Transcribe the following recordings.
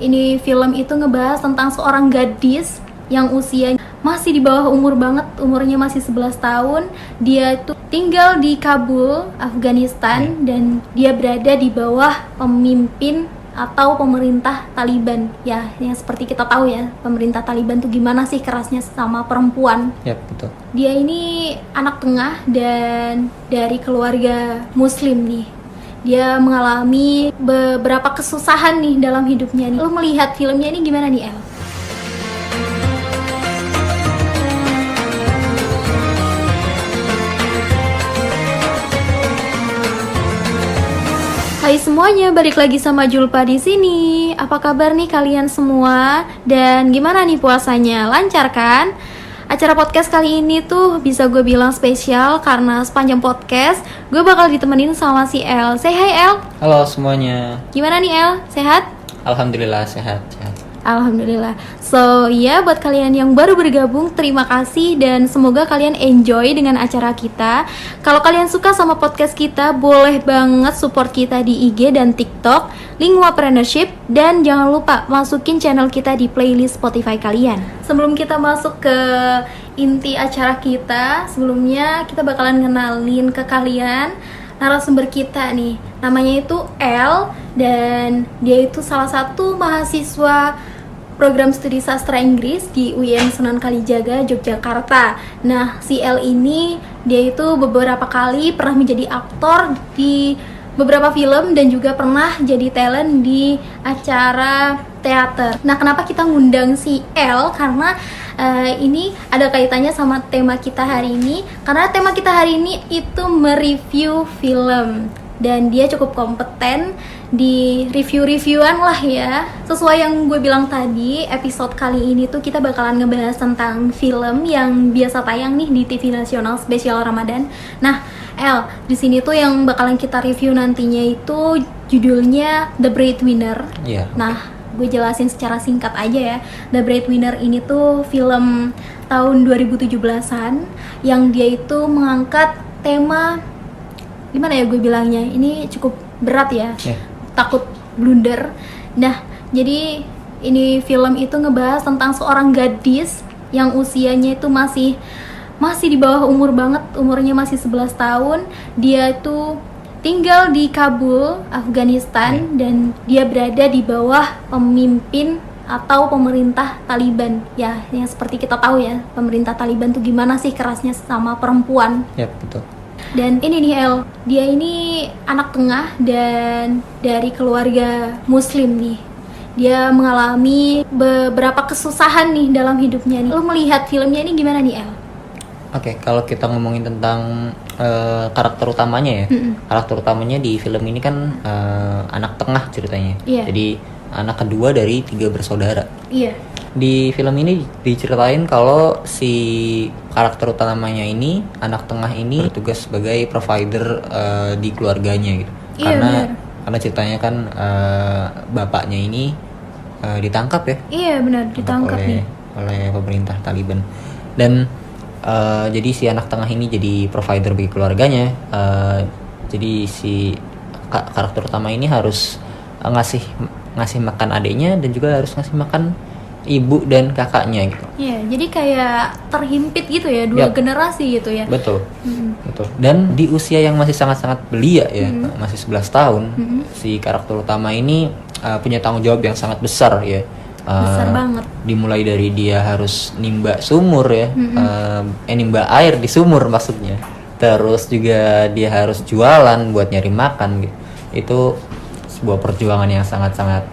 Ini film itu ngebahas tentang seorang gadis yang usia masih di bawah umur banget, umurnya masih 11 tahun. Dia tuh tinggal di Kabul, Afghanistan, dan dia berada di bawah pemimpin atau pemerintah Taliban. Ya, yang seperti kita tahu ya, pemerintah Taliban tuh gimana sih kerasnya sama perempuan. Ya, betul. Dia ini anak tengah dan dari keluarga muslim nih. Dia mengalami beberapa kesusahan nih dalam hidupnya nih. Lo melihat filmnya ini gimana nih, El? Hai semuanya, balik lagi sama Julpa di sini. Apa kabar nih kalian semua? Dan gimana nih puasanya? Lancar kan? Acara podcast kali ini tuh bisa gue bilang spesial karena sepanjang podcast gue bakal ditemenin sama si El. Say hi El. Halo semuanya. Gimana nih El? Sehat? Alhamdulillah sehat. Alhamdulillah. So ya, buat kalian yang baru bergabung, terima kasih dan semoga kalian enjoy dengan acara kita. Kalau kalian suka sama podcast kita, boleh banget support kita di IG dan TikTok, link Wapreneurship, dan jangan lupa masukin channel kita di playlist Spotify kalian. Sebelum kita masuk ke inti acara kita, sebelumnya kita bakalan ngenalin ke kalian narasumber kita nih. Namanya itu El, dan dia itu salah satu mahasiswa program studi sastra Inggris di UIN Sunan Kalijaga, Yogyakarta. Nah, si El ini dia itu beberapa kali pernah menjadi aktor di beberapa film dan juga pernah jadi talent di acara teater. Nah, kenapa kita ngundang si El? Karena ini ada kaitannya sama tema kita hari ini. Karena tema kita hari ini itu mereview film. Dan dia cukup kompeten di review-reviewan lah ya. Sesuai yang gue bilang tadi, episode kali ini tuh kita bakalan ngebahas tentang film yang biasa tayang nih di TV nasional spesial Ramadan. Nah, El, di sini tuh yang bakalan kita review nantinya itu judulnya The Breadwinner. Iya. Nah, gue jelasin secara singkat aja ya. The Breadwinner ini tuh film tahun 2017-an yang dia itu mengangkat tema, gimana ya gue bilangnya, ini cukup berat ya, takut blunder. Nah, jadi ini film itu ngebahas tentang seorang gadis yang usianya itu masih di bawah umur banget, umurnya masih 11 tahun. Dia tuh tinggal di Kabul, Afghanistan, dan dia berada di bawah pemimpin atau pemerintah Taliban. Ya, yang seperti kita tahu ya, pemerintah Taliban tuh gimana sih kerasnya sama perempuan. Ya, betul. Dan ini nih El, dia ini anak tengah dan dari keluarga muslim nih. Dia mengalami beberapa kesusahan nih dalam hidupnya nih. Lo melihat filmnya ini gimana nih El? Oke, kalau kita ngomongin tentang karakter utamanya ya. Karakter utamanya di film ini kan anak tengah ceritanya. Iya. Jadi anak kedua dari 3 bersaudara. Iya. Di film ini diceritain kalau si karakter utamanya ini, anak tengah ini bertugas sebagai provider di keluarganya gitu. Iya, Karena ceritanya kan bapaknya ini ditangkap ya. Iya benar, ditangkap oleh pemerintah Taliban. Dan jadi si anak tengah ini jadi provider bagi keluarganya. Jadi si karakter utama ini harus ngasih makan adiknya dan juga harus ngasih makan ibu dan kakaknya gitu. Iya, jadi kayak terhimpit gitu ya, dua generasi gitu ya. Betul. Betul. Dan di usia yang masih sangat-sangat belia ya, masih 11 tahun, si karakter utama ini punya tanggung jawab yang sangat besar ya. Besar banget. Dimulai dari dia harus nimba sumur ya, nimba air di sumur maksudnya. Terus juga dia harus jualan buat nyari makan gitu. Itu sebuah perjuangan yang sangat-sangat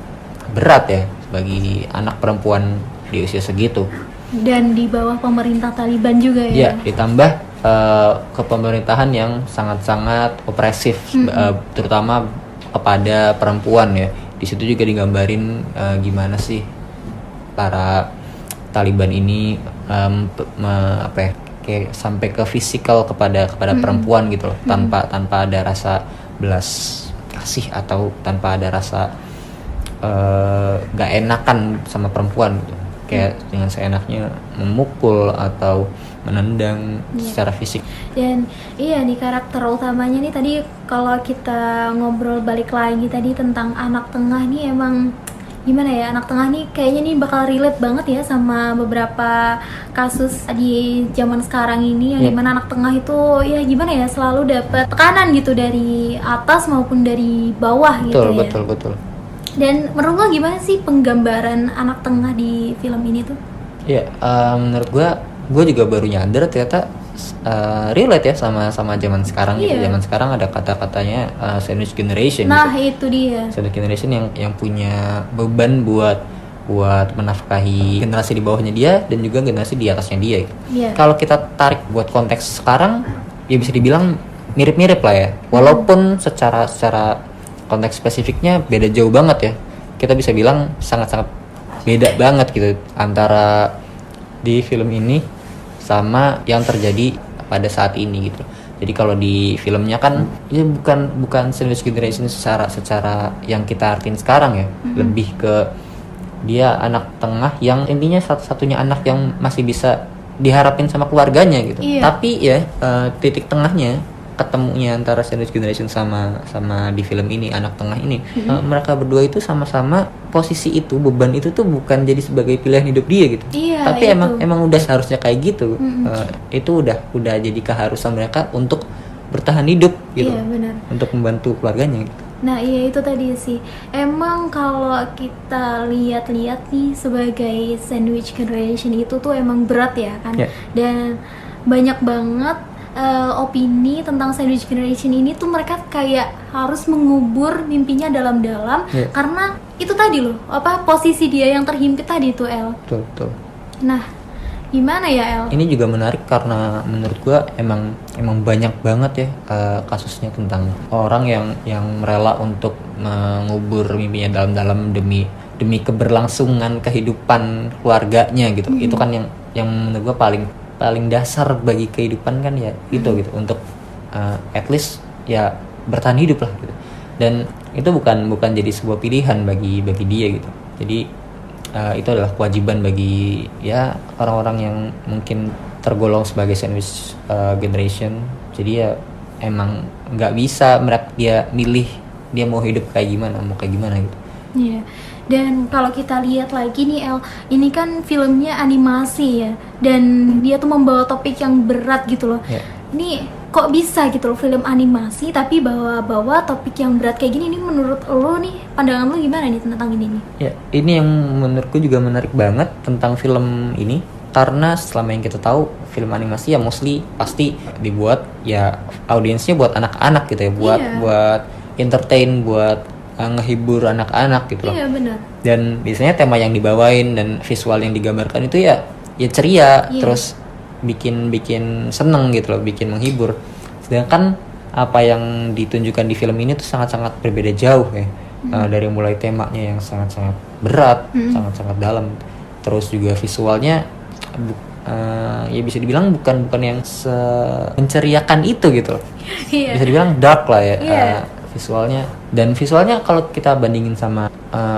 berat ya bagi anak perempuan di usia segitu. Dan di bawah pemerintah Taliban juga ya. Ya, ditambah kepemerintahan yang sangat-sangat opresif, terutama kepada perempuan ya. Di situ juga digambarin gimana sih para Taliban ini kayak sampai ke fisikal kepada perempuan gitu loh, tanpa ada rasa belas kasih atau tanpa ada rasa gak enakan sama perempuan gitu. Kayak dengan seenaknya memukul atau menendang secara fisik. Dan iya nih karakter utamanya nih tadi kalau kita ngobrol balik lagi tadi tentang anak tengah nih emang gimana ya, anak tengah nih kayaknya nih bakal relate banget ya sama beberapa kasus di zaman sekarang ini yang dimana anak tengah itu ya gimana ya, selalu dapat tekanan gitu dari atas maupun dari bawah gitu ya. Betul. Dan menurut lo gimana sih penggambaran anak tengah di film ini tuh? Iya, menurut gue juga baru nyadar ternyata relate ya sama zaman sekarang gitu. Zaman sekarang ada kata-katanya sandwich generation. Nah, gitu. Itu dia. Sandwich generation yang punya beban buat menafkahi generasi di bawahnya dia dan juga generasi di atasnya dia gitu. Kalau kita tarik buat konteks sekarang, ya bisa dibilang mirip-mirip lah ya. Walaupun secara konteks spesifiknya beda jauh banget ya. Kita bisa bilang sangat-sangat beda banget gitu antara di film ini sama yang terjadi pada saat ini gitu. Jadi kalau di filmnya kan ya bukan sandwich generation secara yang kita artiin sekarang ya. Lebih ke dia anak tengah yang intinya satu-satunya anak yang masih bisa diharapin sama keluarganya gitu. Tapi ya titik tengahnya ketemunya antara sandwich generation sama di film ini anak tengah ini, mereka berdua itu sama-sama posisi itu, beban itu tuh bukan jadi sebagai pilihan hidup dia gitu, tapi emang udah seharusnya kayak gitu. Itu udah jadi keharusan mereka untuk bertahan hidup gitu, untuk membantu keluarganya gitu. Nah iya itu tadi sih, emang kalau kita lihat-lihat nih sebagai sandwich generation itu tuh emang berat ya kan, dan banyak banget opini tentang sandwich generation ini tuh mereka kayak harus mengubur mimpinya dalam-dalam karena itu tadi loh, posisi dia yang terhimpit tadi tuh El. Betul. Nah gimana ya El? Ini juga menarik karena menurut gua emang banyak banget ya kasusnya tentang orang yang rela untuk mengubur mimpinya dalam-dalam demi keberlangsungan kehidupan keluarganya gitu. Itu kan yang menurut gua paling dasar bagi kehidupan kan ya itu gitu, untuk at least ya bertahan hidup lah gitu. Dan itu bukan jadi sebuah pilihan bagi dia gitu. Jadi itu adalah kewajiban bagi ya orang-orang yang mungkin tergolong sebagai sandwich generation. Jadi ya emang nggak bisa dia milih dia mau hidup kayak gimana gitu. Iya. Dan kalau kita lihat lagi nih El, ini kan filmnya animasi ya, dan dia tuh membawa topik yang berat gitu loh. Ini kok bisa gitu loh film animasi tapi bawa topik yang berat kayak gini. Ini menurut lo nih, pandangan lo gimana nih tentang ini nih? Ya, ini yang menurutku juga menarik banget tentang film ini, karena selama yang kita tahu film animasi ya mostly pasti dibuat ya audiensnya buat anak-anak gitu ya, buat entertain, buat ngehibur anak-anak gitu loh. Iya benar. Dan biasanya tema yang dibawain dan visual yang digambarkan itu ya ceria, terus bikin seneng gitu loh, bikin menghibur. Sedangkan apa yang ditunjukkan di film ini tuh sangat-sangat berbeda jauh ya. Dari mulai temanya yang sangat-sangat berat, sangat-sangat dalam. Terus juga visualnya ya bisa dibilang bukan yang menceriakan itu gitu loh. Bisa dibilang dark lah ya. Visualnya kalau kita bandingin sama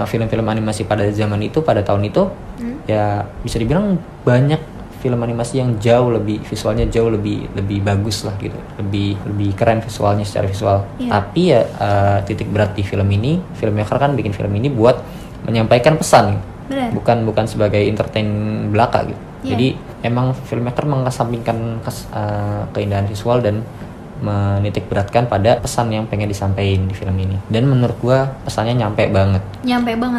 film-film animasi pada zaman itu, pada tahun itu, ya bisa dibilang banyak film animasi yang visualnya jauh lebih bagus lah gitu, lebih keren visualnya secara visual. Tapi ya titik berat di film ini, filmmaker kan bikin film ini buat menyampaikan pesan gitu. bukan sebagai entertain belaka gitu. Jadi emang filmmaker mengesampingkan keindahan visual dan menitik beratkan pada pesan yang pengen disampaikan di film ini. Dan menurut gua pesannya nyampe banget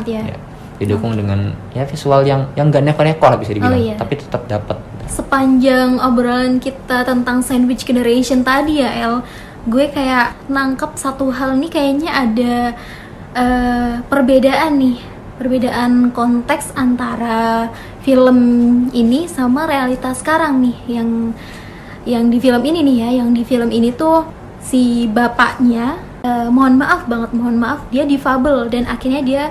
ya. Didukung dengan ya visual yang nggak neko-neko lah bisa dibilang, tapi tetap dapat. Sepanjang obrolan kita tentang sandwich generation tadi ya El, gue kayak nangkep satu hal nih, kayaknya ada perbedaan konteks antara film ini sama realitas sekarang nih, yang di film ini nih ya, yang di film ini tuh si bapaknya mohon maaf dia difabel dan akhirnya dia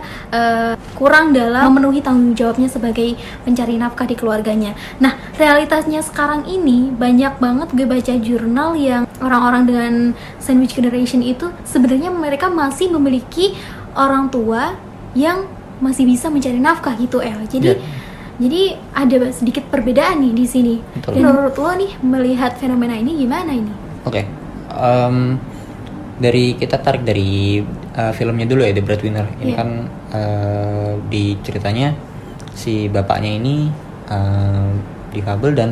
kurang dalam memenuhi tanggung jawabnya sebagai pencari nafkah di keluarganya. Nah realitasnya sekarang ini banyak banget gue baca jurnal yang orang-orang dengan sandwich generation itu sebenarnya mereka masih memiliki orang tua yang masih bisa mencari nafkah gitu Jadi ada sedikit perbedaan nih di sini. Betul. Menurut lo nih melihat fenomena ini gimana ini? Oke. Kita tarik dari filmnya dulu ya, The Breadwinner. Ini kan di ceritanya si bapaknya ini difabel dan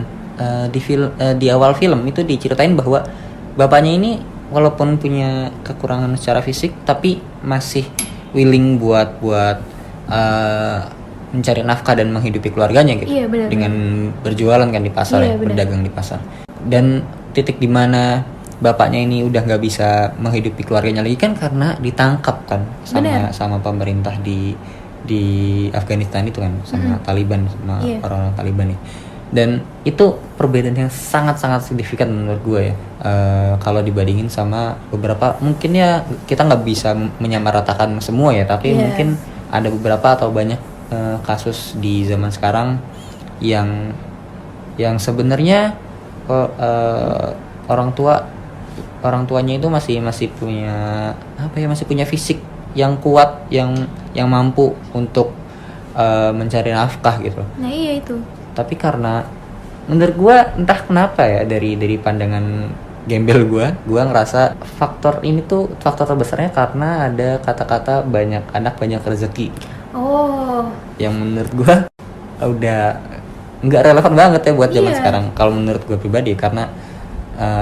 di awal film itu diceritain bahwa bapaknya ini walaupun punya kekurangan secara fisik tapi masih willing buat mencari nafkah dan menghidupi keluarganya gitu. Iya, benar. Dengan berjualan kan di pasar, Iya, ya, benar. berdagang di pasar. Dan titik dimana bapaknya ini udah nggak bisa menghidupi keluarganya lagi kan karena ditangkap kan Benar. sama pemerintah di Afghanistan itu kan, sama Taliban, sama Iya. orang-orang Taliban nih. Dan itu perbedaan yang sangat-sangat signifikan menurut gue ya. Kalau dibandingin sama beberapa, mungkin ya kita nggak bisa menyamaratakan semua ya, tapi Iya. mungkin ada beberapa atau banyak kasus di zaman sekarang yang sebenarnya orang tuanya itu masih punya masih punya fisik yang kuat, yang mampu untuk mencari nafkah gitu. Nah iya itu. Tapi karena menurut gue entah kenapa ya, dari pandangan gembel gue ngerasa faktor terbesarnya karena ada kata-kata banyak anak banyak rezeki, Oh, yang menurut gue udah nggak relevan banget ya buat zaman Iya. sekarang kalau menurut gue pribadi, karena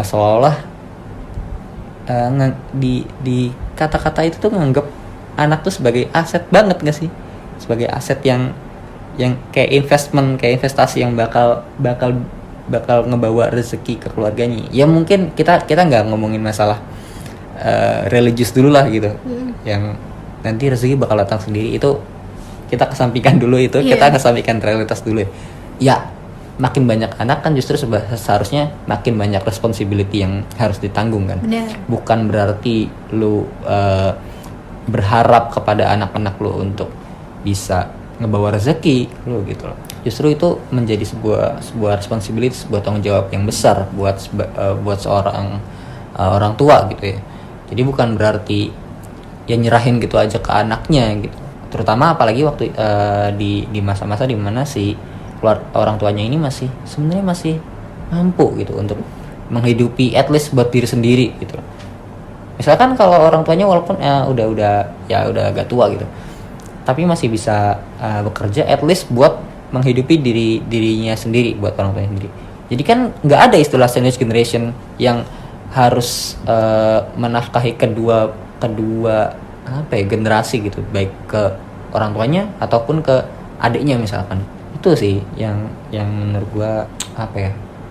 seolah-olah di kata-kata itu tuh nganggep anak tuh sebagai aset banget gak sih, sebagai aset yang kayak investasi yang bakal ngebawa rezeki ke keluarganya. Ya mungkin kita nggak ngomongin masalah religius dulu lah gitu, yang nanti rezeki bakal datang sendiri, itu kita kesampingkan dulu, itu Iya. kita kesampingkan realitas dulu ya. Makin banyak anak kan justru seharusnya makin banyak responsibility yang harus ditanggung kan. benar. Bukan berarti lu berharap kepada anak-anak lu untuk bisa ngebawa rezeki lu gitu loh. Justru itu menjadi sebuah responsibility, sebuah tanggung jawab yang besar buat seorang orang tua gitu ya. Jadi bukan berarti ya nyerahin gitu aja ke anaknya gitu. Terutama apalagi waktu di masa-masa dimana si orang tuanya ini sebenarnya masih mampu gitu untuk menghidupi at least buat diri sendiri gitu. Misalkan kalau orang tuanya walaupun udah agak tua gitu, tapi masih bisa bekerja at least buat menghidupi dirinya sendiri, buat orang tuanya sendiri. Jadi kan nggak ada istilah sandwich generation yang harus menafkahi kedua generasi gitu, baik ke orang tuanya ataupun ke adiknya misalkan. Itu sih yang menurut gua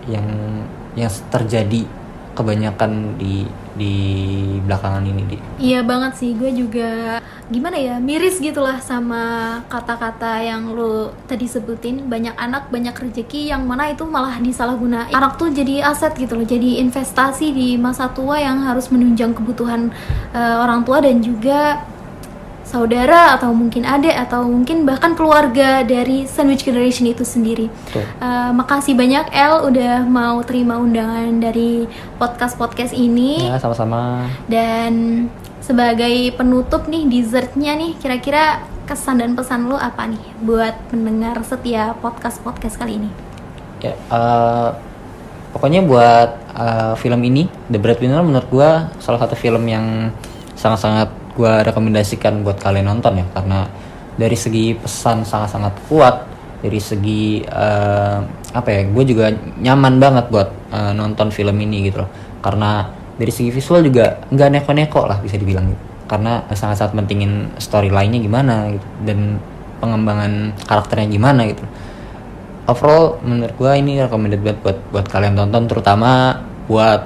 yang terjadi kebanyakan di belakangan ini. Iya banget sih, gue juga gimana ya, miris gitulah sama kata-kata yang lu tadi sebutin. Banyak anak banyak rezeki, yang mana itu malah disalahgunain. Anak tuh jadi aset gitu loh, jadi investasi di masa tua yang harus menunjang kebutuhan orang tua dan juga saudara atau mungkin adik atau mungkin bahkan keluarga dari sandwich generation itu sendiri. Betul. Makasih banyak El udah mau terima undangan dari podcast ini. Ya, sama-sama. Dan sebagai penutup nih, dessertnya nih, kira-kira kesan dan pesan lu apa nih buat pendengar setia podcast kali ini? Ya, pokoknya buat film ini The Breadwinner menurut gua salah satu film yang sangat-sangat gua rekomendasikan buat kalian nonton ya, karena dari segi pesan sangat-sangat kuat, dari segi gue juga nyaman banget buat nonton film ini gitu loh, karena dari segi visual juga nggak neko-neko lah bisa dibilang gitu, karena sangat-sangat pentingin storyline-nya gimana gitu dan pengembangan karakternya gimana gitu. Overall menurut gue ini recommended banget buat kalian tonton, terutama buat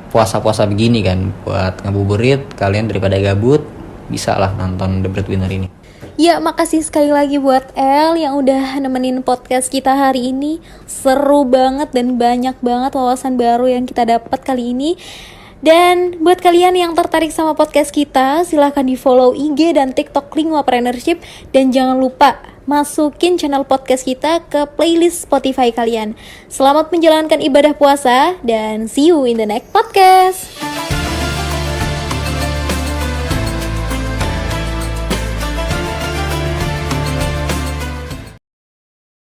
puasa-puasa begini kan, buat ngabuburit kalian daripada gabut, bisa lah nonton The Breadwinner ini. Ya, makasih sekali lagi buat El yang udah nemenin podcast kita hari ini. Seru banget dan banyak banget wawasan baru yang kita dapat kali ini. Dan buat kalian yang tertarik sama podcast kita, silahkan di follow IG dan TikTok link Wapreneurship. Dan jangan lupa masukin channel podcast kita ke playlist Spotify kalian. Selamat menjalankan ibadah puasa dan see you in the next podcast.